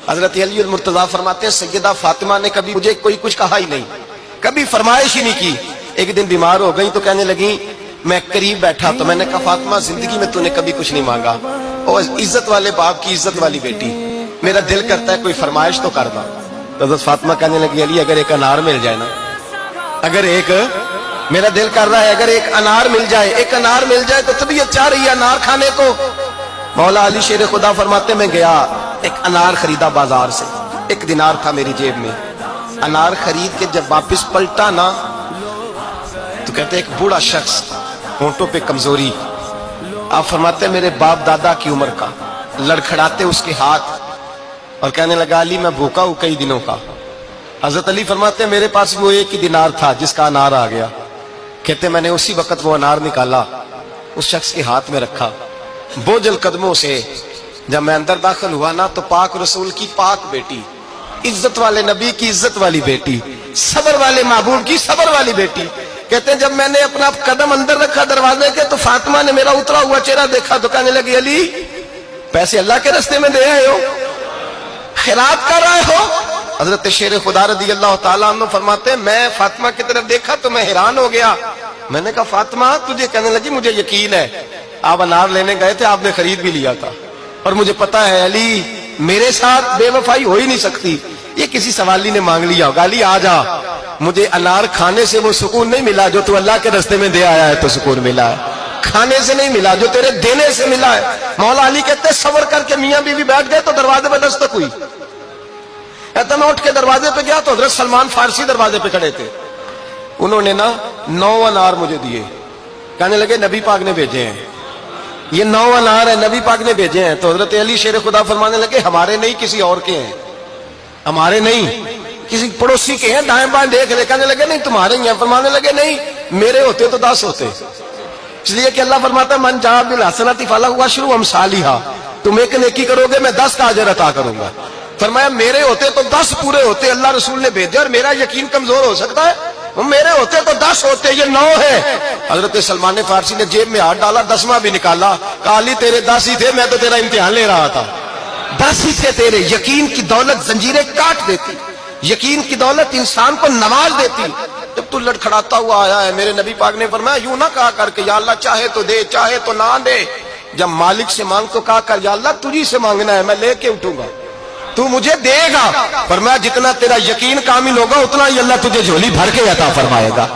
حضرت علی المرتضیٰ فرماتے ہیں سیدہ فاطمہ نے کبھی مجھے کوئی کچھ کہا ہی نہیں، کبھی فرمائش ہی نہیں کی۔ ایک دن بیمار ہو گئی تو کہنے لگی، میں قریب بیٹھا تو میں نے کہا فاطمہ زندگی میں تو نے کبھی کچھ نہیں مانگا، اور عزت والے باپ کی عزت والی بیٹی، میرا دل کرتا ہے کوئی فرمائش تو کر دو۔ حضرت فاطمہ کہنے لگی علی اگر ایک انار مل جائے نا، اگر ایک میرا دل کر رہا ہے اگر ایک انار مل جائے، ایک انار مل جائے تو طبیعت چاہ رہی ہے انار کھانے کو۔ مولا علی شیر خدا فرماتے میں گیا ایک انار خریدا بازار سے، 1 دینار تھا میری جیب میں، انار خرید کے جب واپس پلٹا نا تو کہتے ایک بوڑھا شخص، ہونٹوں پہ کمزوری، آپ فرماتے میرے باپ دادا کی عمر کا، لڑکھڑاتے اس کے ہاتھ اور کہنے لگا علی میں بھوکا ہوں کئی دنوں کا۔ حضرت علی فرماتے میرے پاس وہ 1 ہی دینار تھا جس کا انار آ گیا، کہتے میں نے اسی وقت وہ انار نکالا، اس شخص کے ہاتھ میں رکھا، بوجھل قدموں سے جب میں اندر داخل ہوا نا تو پاک رسول کی پاک بیٹی، عزت والے نبی کی عزت والی بیٹی، صبر والے محبوب کی صبر والی بیٹی، کہتے ہیں جب میں نے اپنا قدم اندر رکھا دروازے کے تو فاطمہ نے میرا اترا ہوا چہرہ دیکھا تو کہنے لگی علی پیسے اللہ کے راستے میں دے آئے ہو، خیرات کر رہے ہو؟ حضرت شیر خدا رضی اللہ تعالیٰ عنہ فرماتے ہیں میں فاطمہ کی طرف دیکھا تو میں حیران ہو گیا، میں نے کہا فاطمہ تجھے؟ کہنے لگی مجھے یقین ہے آپ انار لینے گئے تھے، آپ نے خرید بھی لیا تھا، اور مجھے پتا ہے علی میرے ساتھ بے وفائی ہو ہی نہیں سکتی، یہ کسی سوالی نے مانگ لیا ہوگا، علی آ جا، مجھے انار کھانے سے وہ سکون نہیں ملا جو تو اللہ کے راستے میں دے آیا ہے تو سکون ملا ہے، کھانے سے نہیں ملا جو تیرے دینے سے ملا ہے۔ مولا علی کہتے صبر کر کے میاں بیوی بیٹھ گئے تو دروازے پہ دستک ہوئی، کہتا میں اٹھ کے دروازے پہ گیا تو حضرت سلمان فارسی دروازے پہ کھڑے تھے، انہوں نے نا 9 انار مجھے دیے، کہنے لگے نبی پاک نے بھیجے ہیں، یہ 9 انار ہیں نبی پاک نے بھیجے ہیں۔ تو حضرت علی شیر خدا فرمانے لگے ہمارے نہیں کسی اور کے ہیں، ہمارے نہیں کسی پڑوسی کے ہیں، دائیں بائیں دیکھ لے، کہنے لگے نہیں تمہارے ہی ہیں، فرمانے لگے نہیں میرے ہوتے تو 10 ہوتے، اس لیے کہ اللہ فرماتا ہے من جاء بالحسنۃ فلہ عشر امثالھا، تم ایک نیکی کرو گے میں 10 کا اجر عطا کروں گا۔ فرمایا میرے ہوتے تو 10 پورے ہوتے، اللہ رسول نے بھیجے اور میرا یقین کمزور ہو سکتا ہے، میرے ہوتے تو 10 ہوتے، یہ 9 ہے۔ حضرت سلمان فارسی نے جیب میں ہاتھ ڈالا، 10واں بھی نکالا، کہا علی تیرے 10 ہی تھے، میں تو تیرا امتحان لے رہا تھا، 10 ہی تھے تیرے۔ یقین کی دولت زنجیریں کاٹ دیتی، یقین کی دولت انسان کو نواز دیتی۔ جب تو لڑکھڑاتا ہوا آیا ہے، میرے نبی پاک نے فرمایا یوں نہ کہا کر کے یا اللہ چاہے تو دے چاہے تو نہ دے، جب مالک سے مانگ تو کہا کر یا اللہ تجھی سے مانگنا ہے، میں لے کے اٹھوں گا، تو مجھے دے گا۔ فرمایا جتنا تیرا یقین کامل ہوگا اتنا ہی اللہ تجھے جھولی بھر کے عطا فرمائے گا۔